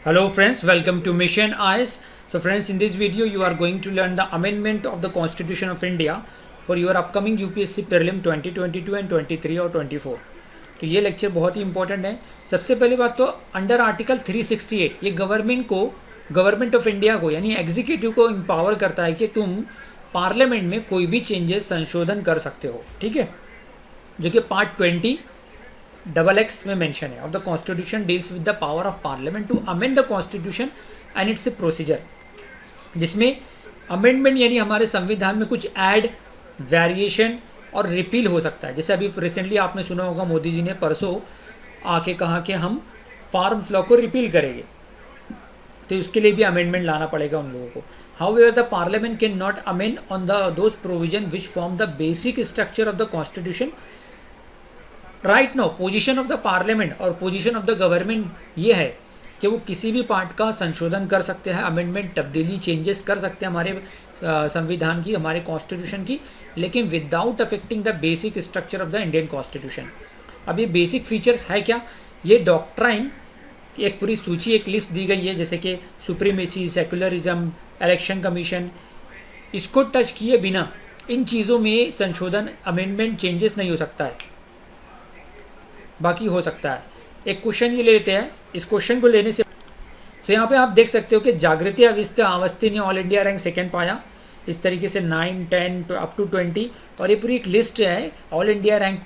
Hello friends, welcome to Mission Eyes. So friends, in this video you are going to learn the amendment of the Constitution of India for your upcoming UPSC prelim 2022 and 23 और 24. तो ये lecture बहुत ही important है. सबसे पहली बात तो under article 368 ये गवर्नमेंट ऑफ इंडिया को यानी एग्जीक्यूटिव को एम्पावर करता है कि तुम पार्लियामेंट में कोई भी चेंजेस संशोधन कर सकते हो. ठीक है, जो कि पार्ट 20XX में मेंशन है of the constitution deals with the power of parliament to amend the constitution and its procedure, जिसमें अमेंडमेंट यानी हमारे संविधान में कुछ ऐड, वेरिएशन और रिपील हो सकता है. जैसे अभी रिसेंटली आपने सुना होगा मोदी जी ने परसों आके कहा कि हम फार्म्स लॉ को रिपील करेंगे, तो उसके लिए भी अमेंडमेंट लाना पड़ेगा उन लोगों को. However the parliament can not amend on those provision which form the basic structure of the constitution. Right now position of the parliament और पोजीशन ऑफ द गवर्नमेंट ये है कि वो किसी भी पार्ट का संशोधन कर सकते हैं, अमेंडमेंट, तब्दीली, चेंजेस कर सकते हैं हमारे संविधान की, हमारे कॉन्स्टिट्यूशन की, लेकिन without affecting the basic structure of the Indian constitution. अब ये बेसिक फीचर्स है क्या? ये डॉक्ट्राइन एक पूरी सूची, एक लिस्ट दी गई है, जैसे कि सुप्रीमेसी, सेकुलरिज्म, इलेक्शन कमीशन. इसको टच किए बिना इन चीज़ों में संशोधन, अमेंडमेंट, चेंजेस नहीं हो सकता है. बाकी हो सकता है. एक क्वेश्चन ये लेते हैं. इस क्वेश्चन को लेने से तो यहाँ पे आप देख सकते हो कि जागृति अवस्थी ने ऑल इंडिया रैंक सेकंड पाया. इस तरीके से 9, 10 अप टू 20, और ये पूरी एक लिस्ट है ऑल इंडिया रैंक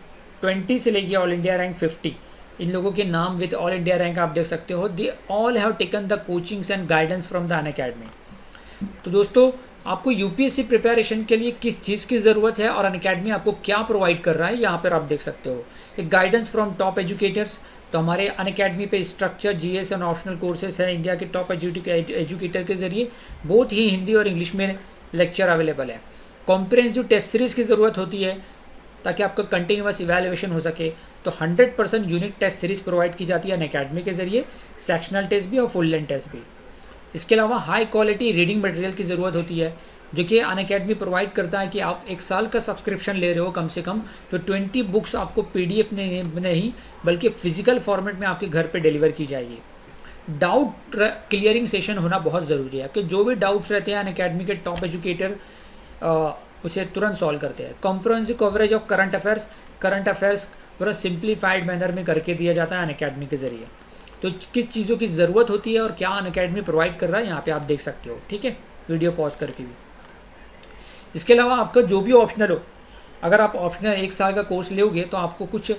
20 से लेके ऑल इंडिया रैंक 50. इन लोगों के नाम विद ऑल इंडिया रैंक आप देख सकते हो. They all have taken the coachings and guidance from the Unacademy. तो दोस्तों, आपको यूपीएससी प्रिपरेशन के लिए किस चीज़ की ज़रूरत है और अनअकैडमी आपको क्या प्रोवाइड कर रहा है, यहाँ पर आप देख सकते हो. एक गाइडेंस फ्रॉम टॉप एजुकेटर्स. तो हमारे अनअकैडमी पे structure, GS and optional courses है इंडिया के टॉप एजुकेटर के जरिए. बहुत ही हिंदी और इंग्लिश में लेक्चर अवेलेबल है. कॉम्प्रिहेंसिव टेस्ट सीरीज़ की ज़रूरत होती है ताकि आपका कंटिन्यूअस इवैल्यूएशन हो सके. तो 100% यूनिक टेस्ट सीरीज़ प्रोवाइड की जाती है अनअकैडमी के जरिए, सेक्शनल टेस्ट भी और फुल लेंथ टेस्ट भी. इसके अलावा हाई क्वालिटी रीडिंग मटेरियल की ज़रूरत होती है, जो कि अनअकैडमी प्रोवाइड करता है कि आप एक साल का सब्सक्रिप्शन ले रहे हो कम से कम, तो 20 बुक्स आपको पीडीएफ नहीं बल्कि फिजिकल फॉर्मेट में आपके घर पे डिलीवर की जाएगी. डाउट क्लियरिंग सेशन होना बहुत ज़रूरी है, कि जो भी डाउट्स रहते हैं अनअकैडमी के टॉप एजुकेटर उसे तुरंत सॉल्व करते हैं. Comprehensive coverage of current affairs पूरा सिंप्लीफाइड मैनर में करके दिया जाता है अनअकैडमी के ज़रिए. तो किस चीज़ों की ज़रूरत होती है और क्या अनअकैडमी प्रोवाइड कर रहा है, यहाँ पे आप देख सकते हो. ठीक है, वीडियो पॉज करके भी. इसके अलावा आपका जो भी ऑप्शनल हो, अगर आप ऑप्शनल 1 साल का कोर्स लोगे तो आपको कुछ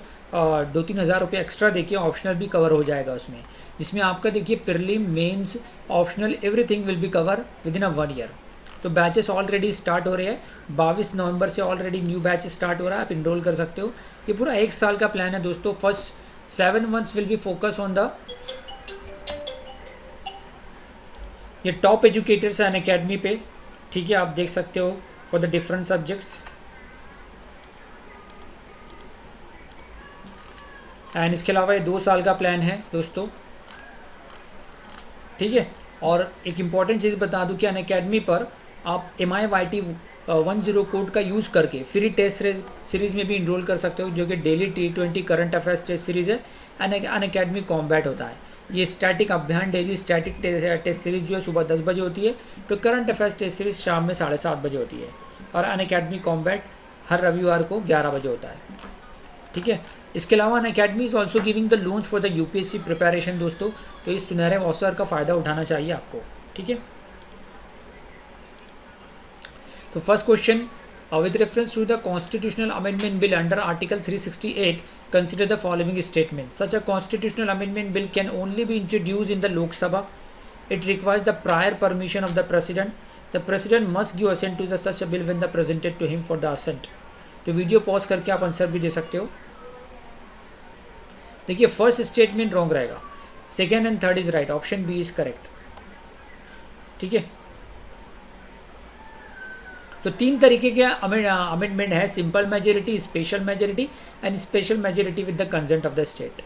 2-3 हज़ार रुपये एक्स्ट्रा देखिए, ऑप्शनल भी कवर हो जाएगा उसमें, जिसमें आपका देखिए prelim, mains, optional, everything will be cover within a 1 year. तो बैचेस ऑलरेडी स्टार्ट हो रहे हैं. 22 नवंबर से ऑलरेडी न्यू बैच स्टार्ट हो रहा है, आप इनरोल कर सकते हो. ये पूरा 1 साल का प्लान है दोस्तों. First 7 months will be focus on the ये टॉप एजुकेटर्स है अनअकैडमी पे. ठीक है, आप देख सकते हो for the different subjects. And इसके अलावा ये 2 साल का प्लान है दोस्तों. ठीक है, और एक इम्पॉर्टेंट चीज़ बता दूं कि अनअकैडमी पर आप MIYT 10 कोड का यूज़ करके फ्री टेस्ट सीरीज़ में भी इनरोल कर सकते हो, जो कि daily T20 current affairs test series है. अनअकैडमी कॉम्बैट होता है. ये स्टैटिक अभियान डेली स्टैटिक टेस्ट सीरीज़ जो है सुबह 10 बजे होती है, तो करंट अफेयर्स टेस्ट सीरीज़ शाम में 7:30 बजे होती है, और अनअकैडमी कॉम्बैट हर रविवार को 11 बजे होता है. ठीक है, इसके अलावा Unacademy is also giving the loans for the UPSC preparation दोस्तों. तो इस सुनहरे अवसर का फ़ायदा उठाना चाहिए आपको. ठीक है, तो first question, with reference to the constitutional amendment bill under article 368, consider the following statements. Such a constitutional amendment bill can only be introduced in the Lok Sabha. It requires the prior permission of the president. The president must give assent to such a bill when the presented to him for the assent. तो video pause करके आप answer भी दे सकते हो. देखिए, first statement wrong रहेगा, second and third is right, option B is correct. ठीक है, तो 3 तरीके के अमेंडमेंट है: simple majority, special majority and special majority with the consent of the state.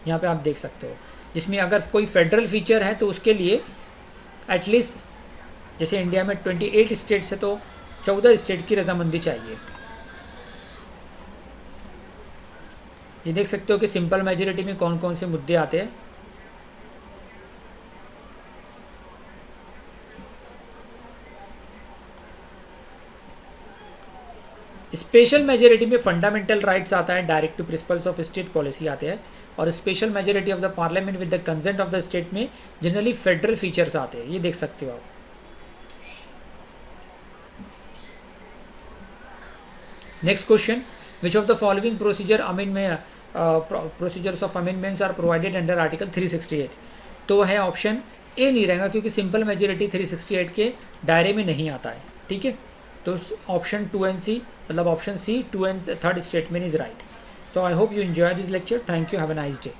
यहाँ पे आप देख सकते हो, जिसमें अगर कोई फेडरल फीचर है तो उसके लिए एटलीस्ट, जैसे इंडिया में 28 स्टेट्स है तो 14 स्टेट की रजामंदी चाहिए. ये देख सकते हो कि सिंपल मेजोरिटी में कौन कौन से मुद्दे आते हैं. स्पेशल मेजोरिटी में फंडामेंटल राइट्स आता है, directive principles of state policy आते हैं, और special majority of the parliament with the consent of the state में जनरली फेडरल फीचर्स आते हैं, ये देख सकते हो आप। Next question, which of the following procedures of amendments are provided under article 368। तो है ऑप्शन ए नहीं रहेगा, क्योंकि सिंपल मेजोरिटी 368 के दायरे में नहीं आता है, ठीक है। तो ऑप्शन 2 एंड सी, मतलब option C 2 and third statement is right. So I hope you enjoy this lecture. Thank you, have a nice day.